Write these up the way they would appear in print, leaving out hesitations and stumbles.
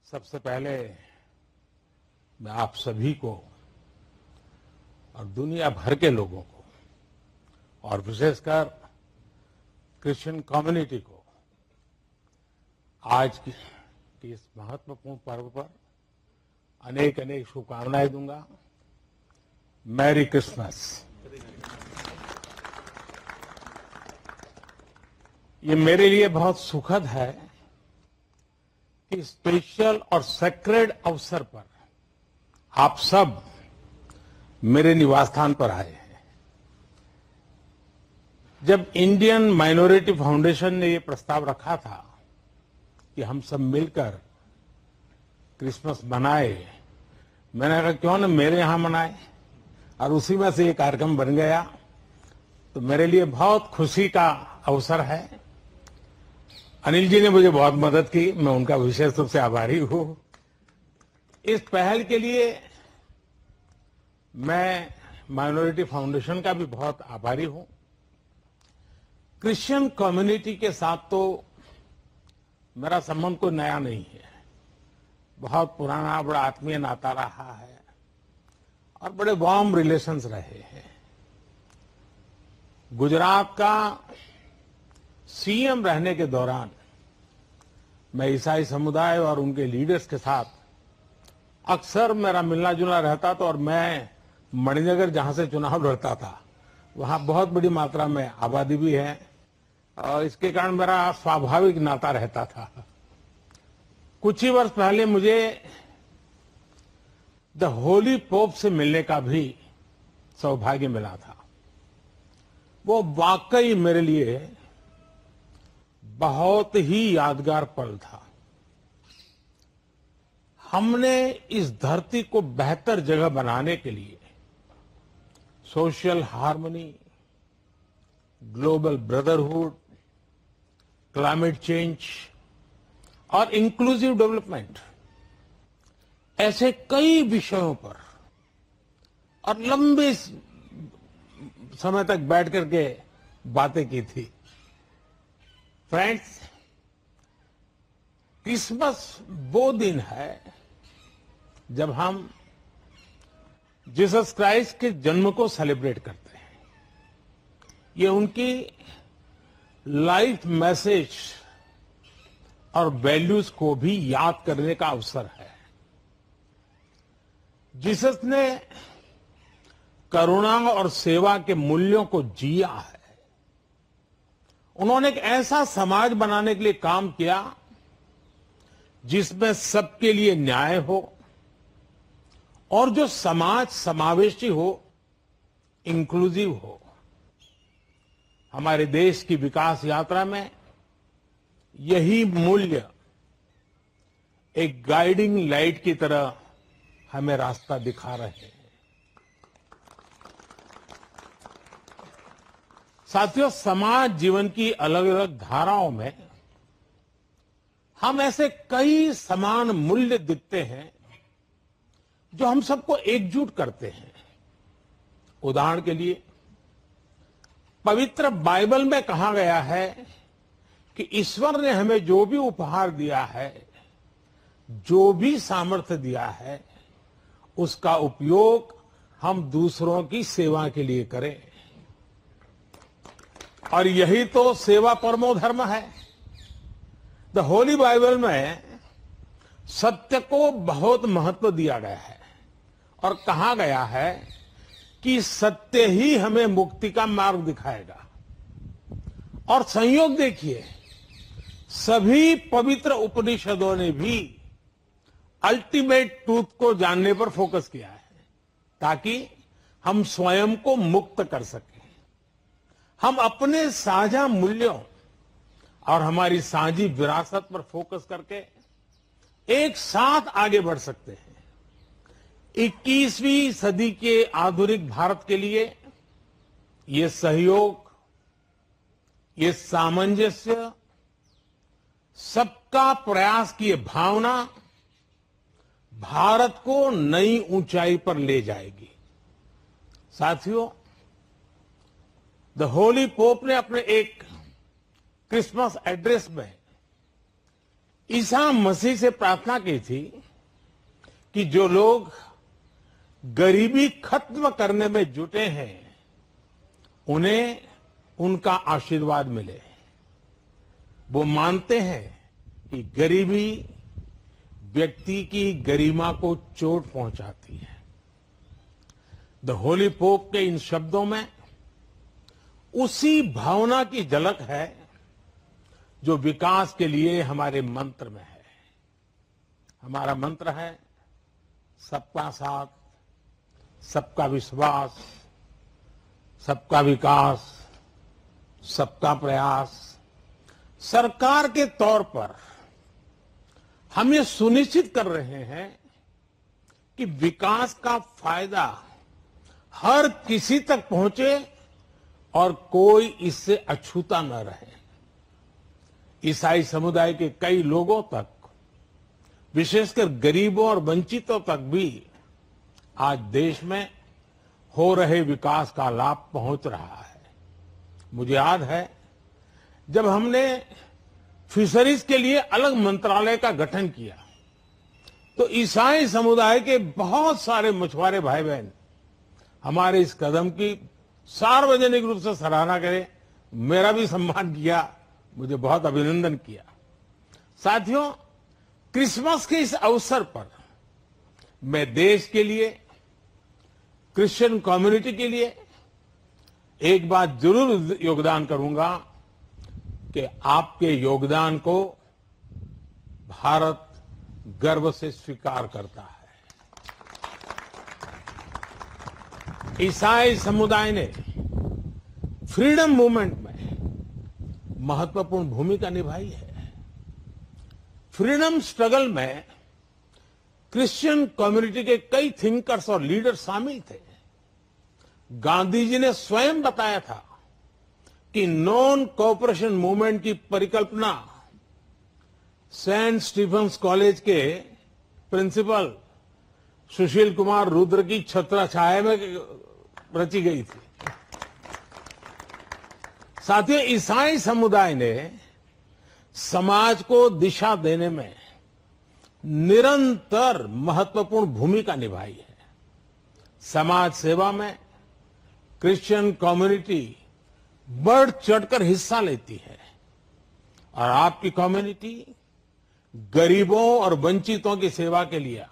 सबसे पहले मैं आप सभी को और दुनिया भर के लोगों को और विशेषकर क्रिश्चियन कम्युनिटी को आज की इस महत्वपूर्ण पर्व पर अनेक अनेक शुभकामनाएं दूंगा। Merry Christmas. ये मेरे लिए बहुत सुखद है कि स्पेशल और सेक्रेड अवसर पर आप सब मेरे निवास स्थान पर आए हैं। जब इंडियन माइनॉरिटी फाउंडेशन ने ये प्रस्ताव रखा था कि हम सब मिलकर क्रिसमस मनाए, मैंने कहा क्यों न मेरे यहां मनाए, और उसी में से ये कार्यक्रम बन गया। तो मेरे लिए बहुत खुशी का अवसर है। अनिल जी ने मुझे बहुत मदद की, मैं उनका विशेष रूप से आभारी हूं। इस पहल के लिए मैं माइनॉरिटी फाउंडेशन का भी बहुत आभारी हूं। क्रिश्चियन कम्युनिटी के साथ तो मेरा संबंध कोई नया नहीं है, बहुत पुराना बड़ा आत्मीय नाता रहा है और बड़े वार्म रिलेशंस रहे हैं। गुजरात का सीएम रहने के दौरान मैं ईसाई समुदाय और उनके लीडर्स के साथ अक्सर मेरा मिलना जुलना रहता था, और मैं मणिनगर जहां से चुनाव लड़ता था वहां बहुत बड़ी मात्रा में आबादी भी है और इसके कारण मेरा स्वाभाविक नाता रहता था। कुछ ही वर्ष पहले मुझे द होली पोप से मिलने का भी सौभाग्य मिला था। वो वाकई मेरे लिए बहुत ही यादगार पल था। हमने इस धरती को बेहतर जगह बनाने के लिए social harmony, global brotherhood, climate change और इंक्लूसिव डेवलपमेंट ऐसे कई विषयों पर और लंबे समय तक बैठ करके बातें की थी। फ्रेंड्स, क्रिसमस वो दिन है जब हम जीसस क्राइस्ट के जन्म को सेलिब्रेट करते हैं। ये उनकी लाइफ मैसेज और वैल्यूज को भी याद करने का अवसर है। जीसस ने करुणा और सेवा के मूल्यों को जिया है। उन्होंने एक ऐसा समाज बनाने के लिए काम किया जिसमें सबके लिए न्याय हो और जो समाज समावेशी हो, इंक्लूसिव हो। हमारे देश की विकास यात्रा में यही मूल्य एक गाइडिंग लाइट की तरह हमें रास्ता दिखा रहे हैं। साथियों, समाज जीवन की अलग अलग धाराओं में हम ऐसे कई समान मूल्य दिखते हैं जो हम सबको एकजुट करते हैं। उदाहरण के लिए, पवित्र बाइबल में कहा गया है कि ईश्वर ने हमें जो भी उपहार दिया है, जो भी सामर्थ्य दिया है, उसका उपयोग हम दूसरों की सेवा के लिए करें। और यही तो सेवा परमो धर्म है। द होली बाइबल में सत्य को बहुत महत्व दिया गया है और कहा गया है कि सत्य ही हमें मुक्ति का मार्ग दिखाएगा। और संयोग देखिए, सभी पवित्र उपनिषदों ने भी अल्टीमेट ट्रूथ को जानने पर फोकस किया है ताकि हम स्वयं को मुक्त कर सकें। हम अपने साझा मूल्यों और हमारी साझी विरासत पर फोकस करके एक साथ आगे बढ़ सकते हैं। 21वीं सदी के आधुनिक भारत के लिए ये सहयोग, ये सामंजस्य, सबका प्रयास की ये भावना भारत को नई ऊंचाई पर ले जाएगी। साथियों, द होली पोप ने अपने एक क्रिसमस एड्रेस में ईसा मसीह से प्रार्थना की थी कि जो लोग गरीबी खत्म करने में जुटे हैं उन्हें उनका आशीर्वाद मिले। वो मानते हैं कि गरीबी व्यक्ति की गरिमा को चोट पहुंचाती है। द होली पोप के इन शब्दों में उसी भावना की झलक है जो विकास के लिए हमारे मंत्र में है। हमारा मंत्र है सबका साथ, सबका विश्वास, सबका विकास, सबका प्रयास। सरकार के तौर पर हम ये सुनिश्चित कर रहे हैं कि विकास का फायदा हर किसी तक पहुंचे और कोई इससे अछूता न रहे। ईसाई समुदाय के कई लोगों तक, विशेषकर गरीबों और वंचितों तक भी आज देश में हो रहे विकास का लाभ पहुंच रहा है। मुझे याद है जब हमने फिशरीज के लिए अलग मंत्रालय का गठन किया तो ईसाई समुदाय के बहुत सारे मछुआरे भाई बहन हमारे इस कदम की सार्वजनिक रूप से सराहना करें, मेरा भी सम्मान किया, मुझे बहुत अभिनंदन किया। साथियों, क्रिसमस के इस अवसर पर मैं देश के लिए, क्रिश्चियन कम्युनिटी के लिए एक बात जरूर योगदान करूंगा कि आपके योगदान को भारत गर्व से स्वीकार करता है। ईसाई समुदाय ने फ्रीडम मूवमेंट में महत्वपूर्ण भूमिका निभाई है। फ्रीडम स्ट्रगल में क्रिश्चियन कम्युनिटी के कई थिंकर्स और लीडर शामिल थे। गांधी जी ने स्वयं बताया था कि नॉन कोऑपरेशन मूवमेंट की परिकल्पना सेंट स्टीफेंस कॉलेज के प्रिंसिपल सुशील कुमार रुद्र की छत्रछाया में रची गई थी। साथियों, ईसाई समुदाय ने समाज को दिशा देने में निरंतर महत्वपूर्ण भूमिका निभाई है। समाज सेवा में क्रिश्चियन कम्युनिटी बढ़ चढ़कर हिस्सा लेती है और आपकी कम्युनिटी गरीबों और वंचितों की सेवा के लिए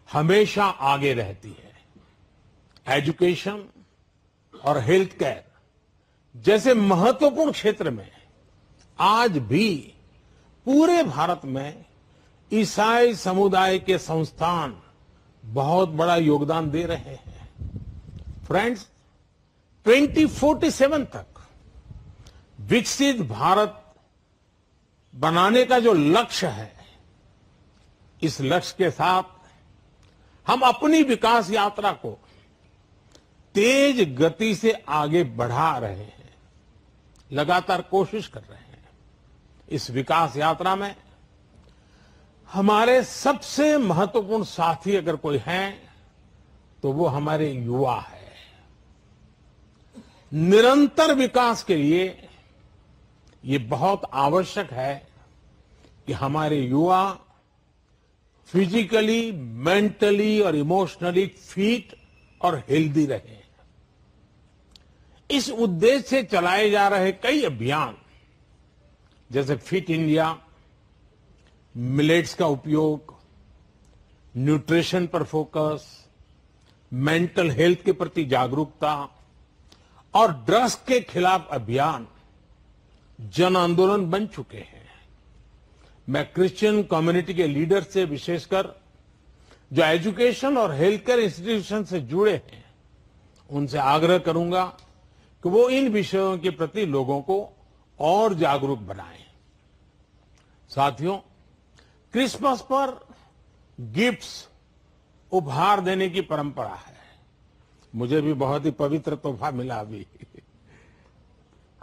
हमेशा आगे रहती है। एजुकेशन और हेल्थ केयर जैसे महत्वपूर्ण क्षेत्र में आज भी पूरे भारत में ईसाई समुदाय के संस्थान बहुत बड़ा योगदान दे रहे हैं। फ्रेंड्स, 2047 तक विकसित भारत बनाने का जो लक्ष्य है, इस लक्ष्य के साथ हम अपनी विकास यात्रा को तेज गति से आगे बढ़ा रहे हैं, लगातार कोशिश कर रहे हैं। इस विकास यात्रा में हमारे सबसे महत्वपूर्ण साथी अगर कोई हैं तो वो हमारे युवा है। निरंतर विकास के लिए ये बहुत आवश्यक है कि हमारे युवा फिजिकली, मेंटली और इमोशनली फिट और हेल्दी रहें। इस उद्देश्य से चलाए जा रहे कई अभियान जैसे फिट इंडिया, मिलेट्स का उपयोग, न्यूट्रिशन पर फोकस, मेंटल हेल्थ के प्रति जागरूकता और ड्रग्स के खिलाफ अभियान जन आंदोलन बन चुके हैं। मैं क्रिश्चियन कम्युनिटी के लीडर से, विशेषकर जो एजुकेशन और हेल्थ केयर इंस्टीट्यूशन से जुड़े हैं, उनसे आग्रह करूंगा कि वो इन विषयों के प्रति लोगों को और जागरूक बनाएं। साथियों, क्रिसमस पर गिफ्ट्स उपहार देने की परंपरा है। मुझे भी बहुत ही पवित्र तोहफा मिला अभी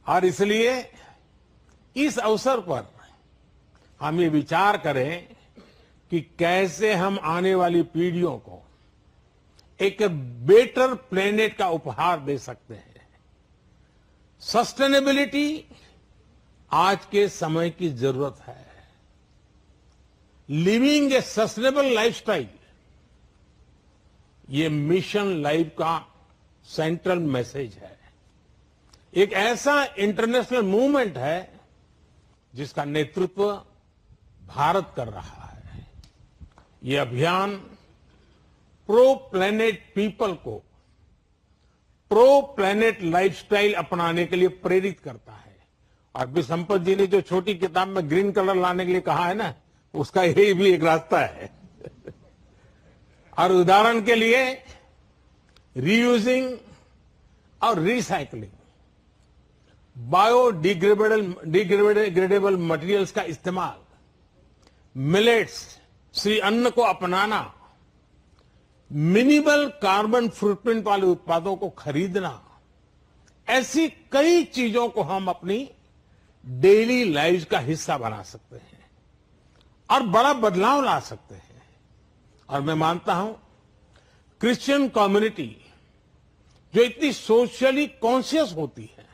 और इसलिए इस अवसर पर हम ये विचार करें कि कैसे हम आने वाली पीढ़ियों को एक बेटर प्लेनेट का उपहार दे सकते हैं। सस्टेनेबिलिटी आज के समय की जरूरत है लिविंग ए सस्टेनेबल लाइफस्टाइल, ये मिशन लाइफ का सेंट्रल मैसेज है। एक ऐसा इंटरनेशनल मूवमेंट है जिसका नेतृत्व भारत कर रहा है। ये अभियान प्रो प्लेनेट पीपल को प्रो प्लेनेट लाइफस्टाइल अपनाने के लिए प्रेरित करता है। और बी संपत जी ने जो छोटी किताब में ग्रीन कलर लाने के लिए कहा है ना, उसका यही भी एक रास्ता है। और उदाहरण के लिए रीयूजिंग और रिसाइकलिंग, बायोडिग्रेडेबल मटेरियल्स का इस्तेमाल, मिलेट्स श्री अन्न को अपनाना, मिनिमल कार्बन फुटप्रिंट वाले उत्पादों को खरीदना, ऐसी कई चीजों को हम अपनी डेली लाइफ का हिस्सा बना सकते हैं और बड़ा बदलाव ला सकते हैं। और मैं मानता हूं क्रिश्चियन कम्युनिटी जो इतनी सोशली कॉन्शियस होती है,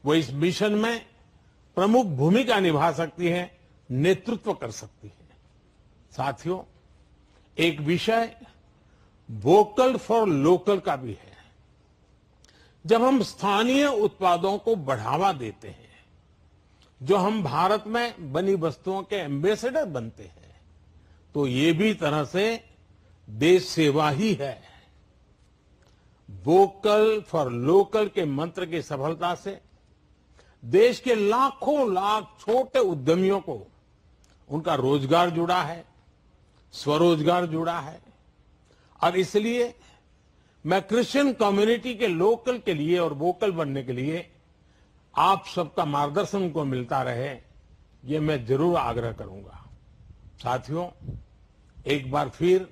वो इस मिशन में प्रमुख भूमिका निभा सकती है, नेतृत्व कर सकती है। साथियों, एक विषय वोकल फॉर लोकल का भी है। जब हम स्थानीय उत्पादों को बढ़ावा देते हैं, जो हम भारत में बनी वस्तुओं के एम्बेसडर बनते हैं, तो ये भी तरह से देश सेवा ही है। वोकल फॉर लोकल के मंत्र की सफलता से देश के लाखों लाख छोटे उद्यमियों को उनका रोजगार जुड़ा है, स्वरोजगार जुड़ा है। और इसलिए मैं क्रिश्चियन कम्युनिटी के लोकल के लिए और वोकल बनने के लिए आप सबका मार्गदर्शन को मिलता रहे, ये मैं जरूर आग्रह करूंगा। साथियों, एक बार फिर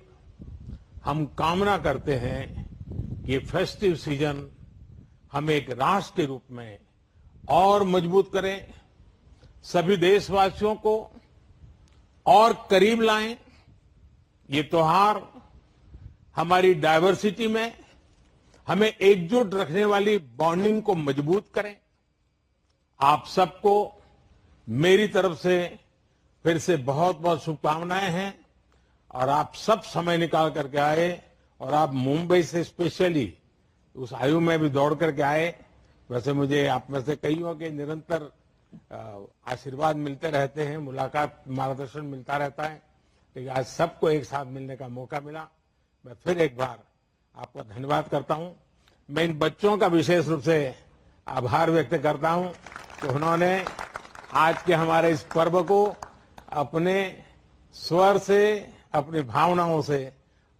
हम कामना करते हैं कि ये फेस्टिव सीजन हमें एक राष्ट्र के रूप में और मजबूत करें, सभी देशवासियों को और करीब लाएं। ये त्योहार हमारी डायवर्सिटी में हमें एकजुट रखने वाली बॉन्डिंग को मजबूत करें। आप सबको मेरी तरफ से फिर से बहुत बहुत शुभकामनाएं हैं। और आप सब समय निकाल करके आए और आप मुंबई से स्पेशली उस आयु में भी दौड़ करके आए। वैसे मुझे आप में से कईयों के निरंतर आशीर्वाद मिलते रहते हैं, मुलाकात, मार्गदर्शन मिलता रहता है, लेकिन आज सबको एक साथ मिलने का मौका मिला। मैं फिर एक बार आपका धन्यवाद करता हूं। मैं इन बच्चों का विशेष रूप से आभार व्यक्त करता हूं कि उन्होंने आज के हमारे इस पर्व को अपने स्वर से, अपनी भावनाओं से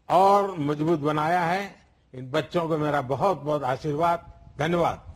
और मजबूत बनाया है। इन बच्चों को मेरा बहुत बहुत आशीर्वाद, धन्यवाद।